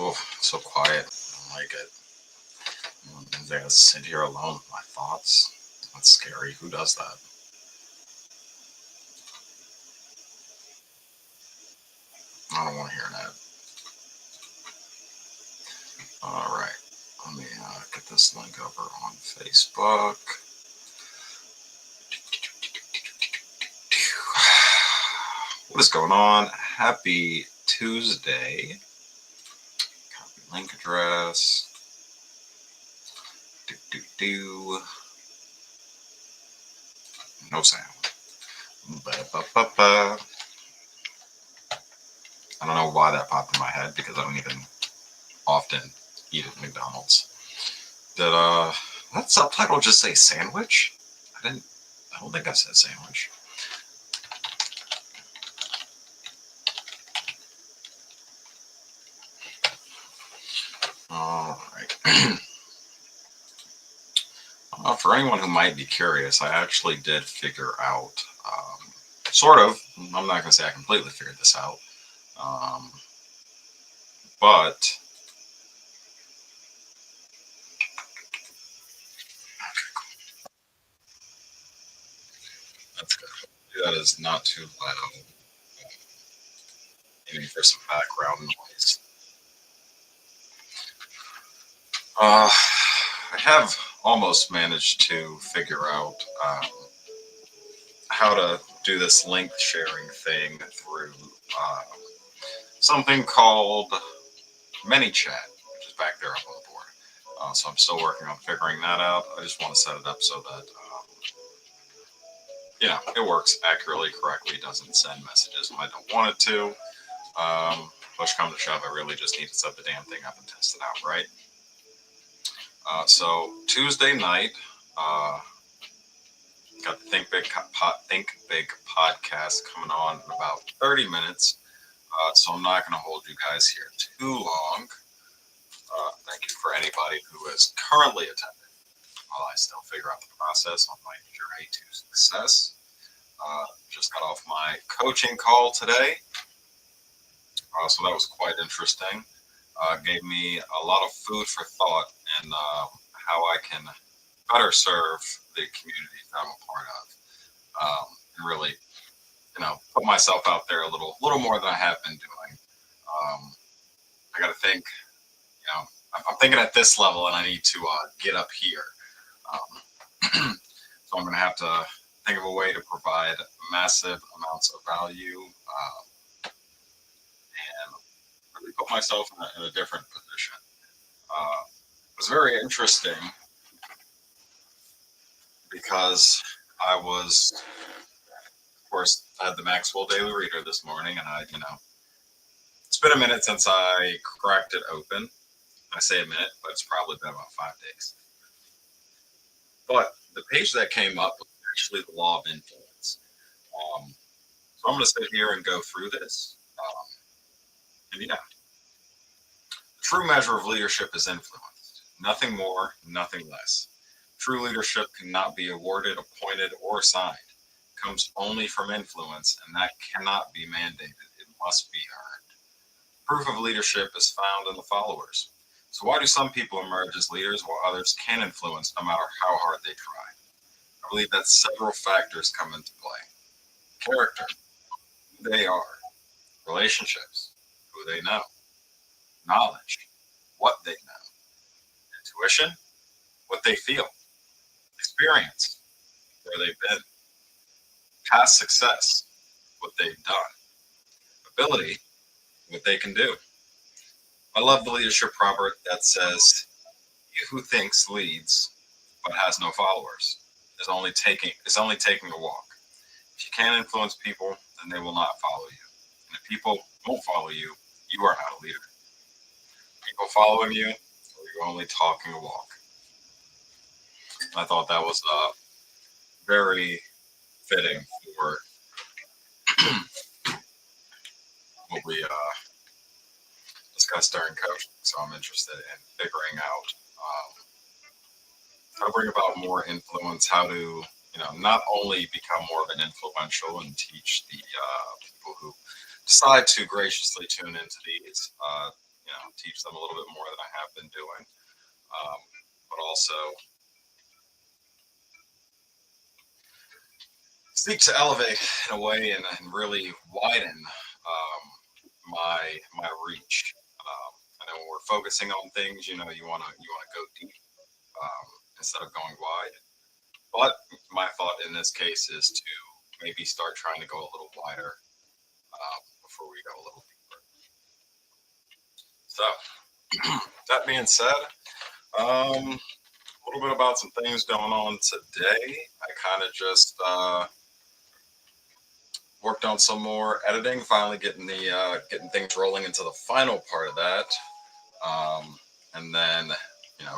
Oh, it's so quiet. I don't like it. I gotta sit here alone with my thoughts. That's scary. Who does that? I don't want to hear that. All right. Let me get this link over on Facebook. What is going on? Happy Tuesday. Copy link address. No sound. Ba-ba-ba-ba. I don't know why that popped in my head because I don't even often eat at McDonald's. Did that subtitle just say sandwich? I don't think I said sandwich. All right. For anyone who might be curious, I actually did figure out, sort of, I'm not going to say I completely figured this out, but that's good. That is not too loud, aiming for some background noise. I have almost managed to figure out how to do this link sharing thing through something called ManyChat, which is back there up on the board. So I'm still working on figuring that out. I just want to set it up so that it works accurately, correctly, doesn't send messages when I don't want it to. Push come to shove, I really just need to set the damn thing up and test it out, right? So Tuesday night, got the Think Big podcast coming on in about 30 minutes. So I'm not going to hold you guys here too long. Thank you for anybody who is currently attending while I still figure out the process on my journey to success. Just got off my coaching call today. So that was quite interesting. Gave me a lot of food for thought and how I can better serve the community that I'm a part of. And really, put myself out there a little more than I have been doing. I got to think, I'm thinking at this level and I need to get up here. So I'm going to have to think of a way to provide massive amounts of value and really put myself in a different position. It was very interesting because I was, of course, I had the Maxwell Daily Reader this morning, and it's been a minute since I cracked it open. I say a minute, but it's probably been about 5 days. But the page that came up was actually the law of influence. So I'm going to sit here and go through this. The true measure of leadership is influence. Nothing more, nothing less. True leadership cannot be awarded, appointed, or assigned. It comes only from influence, and that cannot be mandated. It must be earned. Proof of leadership is found in the followers. So why do some people emerge as leaders while others can influence no matter how hard they try? I believe that several factors come into play. Character, who they are. Relationships, who they know. Knowledge, what they know. Intuition, what they feel. Experience, where they've been. Past success, what they've done. Ability, what they can do. I love the leadership proverb that says, "He who thinks leads, but has no followers, is only taking a walk." If you can't influence people, then they will not follow you. And if people won't follow you, you are not a leader. People following you, or you're only talking a walk. I thought that was very fitting for what we discussed during coaching. So I'm interested in figuring out how to bring about more influence, how to not only become more of an influential and teach the people who decide to graciously tune into these teach them a little bit more than I have been doing, but also seek to elevate in a way and really widen my reach. I know when we're focusing on things, you want to go deep instead of going wide. But my thought in this case is to maybe start trying to go a little wider before we go a little deeper. So that being said, a little bit about some things going on today. I kind of just worked on some more editing, finally getting things rolling into the final part of that. And then,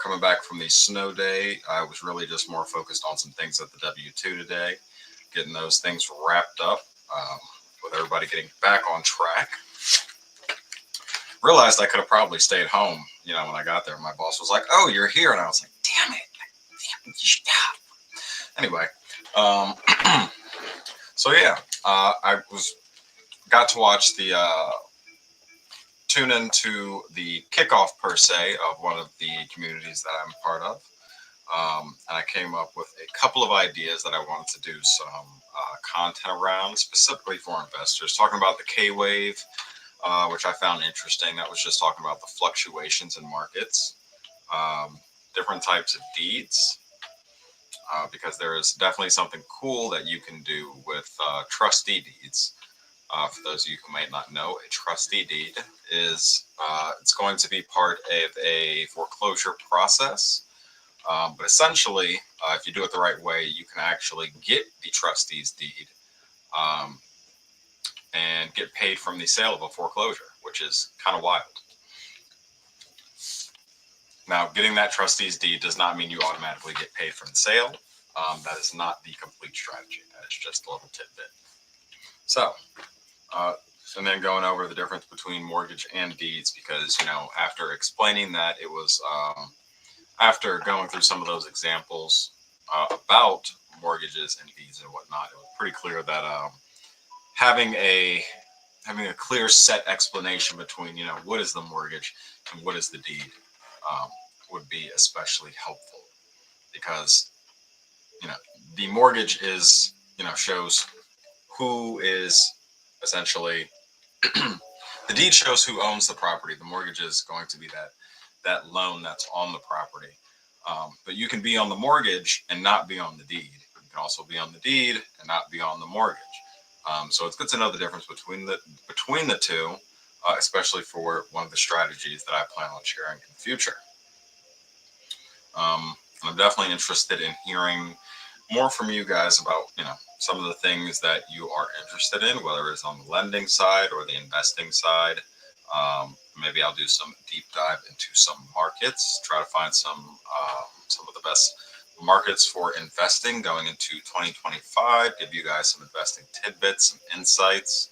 coming back from the snow day, I was really just more focused on some things at the W2 today, getting those things wrapped up, with everybody getting back on track. Realized I could have probably stayed home, when I got there. My boss was like, "Oh, you're here," and I was like, "Damn it, stop." Anyway, so yeah, I got to watch the tune into the kickoff per se of one of the communities that I'm part of. And I came up with a couple of ideas that I wanted to do some content around, specifically for investors, talking about the K wave, which I found interesting. That was just talking about the fluctuations in markets, different types of deeds, because there is definitely something cool that you can do with trustee deeds. For those of you who may not know, a trustee deed is it's going to be part of a foreclosure process. But essentially, if you do it the right way, you can actually get the trustee's deed and get paid from the sale of a foreclosure, which is kind of wild. Now, getting that trustee's deed does not mean you automatically get paid from the sale. That is not the complete strategy. That is just a little tidbit. So, and then going over the difference between mortgage and deeds, because, after explaining that, it was after going through some of those examples about mortgages and deeds and whatnot, it was pretty clear that having a clear set explanation between, what is the mortgage and what is the deed would be especially helpful, because, the mortgage is, shows who is essentially the deed shows who owns the property. The mortgage is going to be that loan that's on the property. But you can be on the mortgage and not be on the deed. You can also be on the deed and not be on the mortgage. So it's good to know the difference between the two, especially for one of the strategies that I plan on sharing in the future. I'm definitely interested in hearing more from you guys about, some of the things that you are interested in, whether it's on the lending side or the investing side. Maybe I'll do some deep dive into some markets, try to find some of the best markets for investing going into 2025, give you guys some investing tidbits, some insights.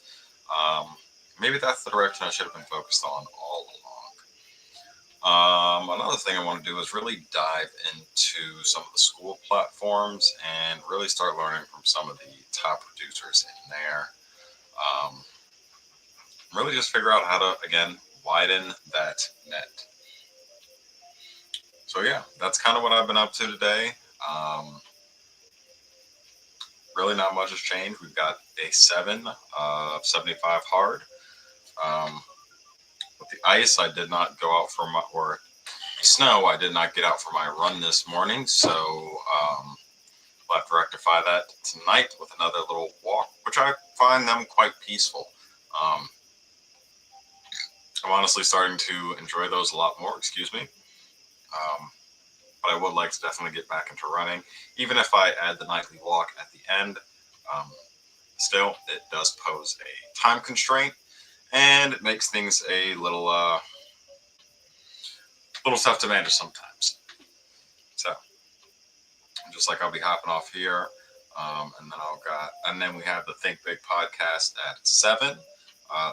Maybe that's the direction I should have been focused on all along. Another thing I want to do is really dive into some of the school platforms and really start learning from some of the top producers in there. Really just figure out how to, again, widen that net. So yeah, that's kind of what I've been up to today. Really not much has changed. We've got day 7 of 75 hard. With the ice, I did not go out or snow, I did not get out for my run this morning, so we'll have to rectify that tonight with another little walk, which I find them quite peaceful. I'm honestly starting to enjoy those a lot more, excuse me. But I would like to definitely get back into running, even if I add the nightly walk at the end. Still, it does pose a time constraint, and it makes things a little tough to manage sometimes. So, just like I'll be hopping off here, and then we have the Think Big podcast at 7.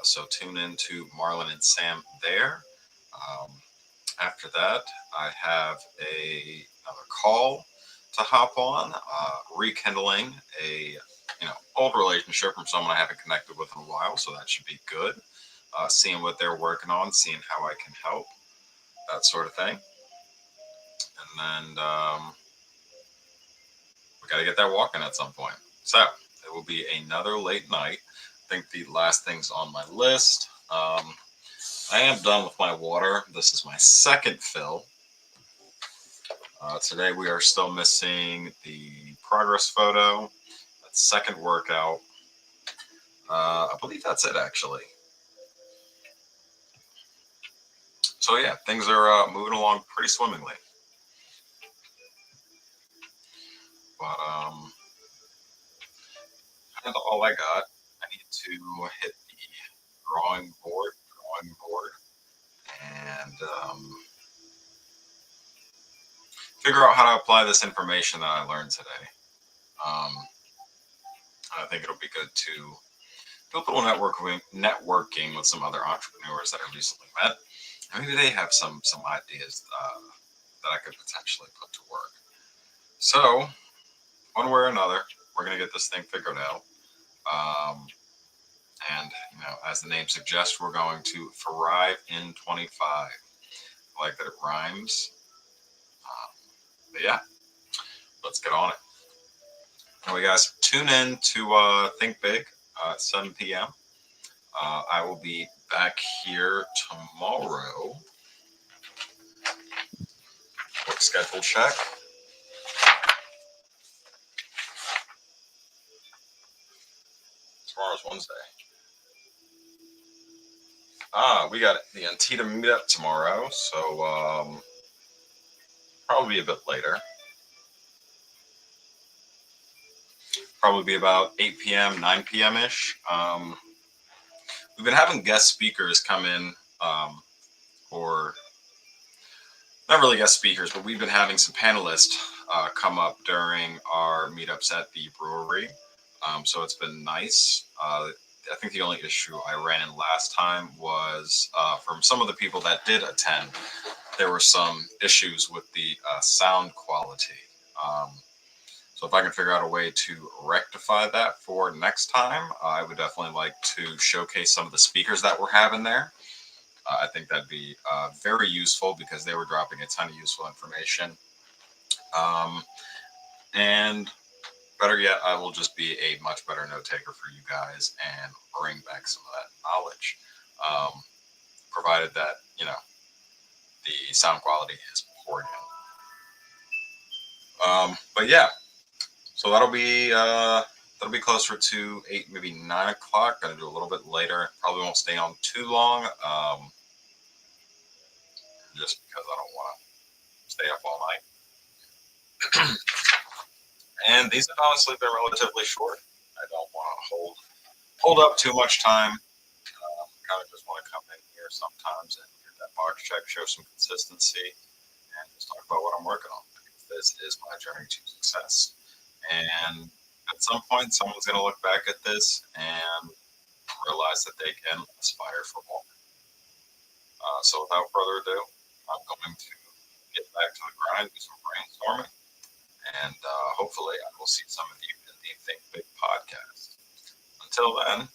So tune in to Marlon and Sam there. After that, I have another call to hop on, rekindling a old relationship from someone I haven't connected with in a while, so that should be good. seeing what they're working on, seeing how I can help, that sort of thing. And then we got to get that walking at some point. So it will be another late night. I think the last things on my list. I am done with my water. This is my second fill. Today we are still missing the progress photo, that second workout. I believe that's it actually. So yeah, things are moving along pretty swimmingly. But kind of all I got. I need to hit the drawing board, and figure out how to apply this information that I learned today. Um, I think it'll be good to do a little networking with some other entrepreneurs that I recently met. And maybe they have some ideas that I could potentially put to work. So one way or another, we're gonna get this thing figured out. Um, and as the name suggests, we're going to thrive in 25. I like that it rhymes. But yeah, let's get on it. Anyway, guys, tune in to Think Big at 7 p.m. I will be back here tomorrow. Quick schedule check. Tomorrow's Wednesday. We got the Antietam meetup tomorrow, so probably be a bit later. Probably be about 8 p.m., 9 p.m. ish. We've been having guest speakers come in, or not really guest speakers, but we've been having some panelists come up during our meetups at the brewery. So it's been nice. I think the only issue I ran in last time was from some of the people that did attend, there were some issues with the sound quality. So if I can figure out a way to rectify that for next time, I would definitely like to showcase some of the speakers that we're having there. I think that'd be very useful because they were dropping a ton of useful information. And better yet, I will just be a much better note taker for you guys and bring back some of that knowledge, provided that the sound quality is poured in. But yeah, so that'll be closer to 8, maybe 9 o'clock. Gonna do a little bit later. Probably won't stay on too long, just because I don't want to stay up all night. And these have honestly been relatively short. I don't want to hold up too much time. Kind of just want to come in here sometimes and get that box check, show some consistency, and just talk about what I'm working on. This is my journey to success. And at some point, someone's going to look back at this and realize that they can aspire for more. So without further ado, I'm going to get back to the grind, do some brainstorming, and hopefully I will see some of you in the Think Big podcast. Until then,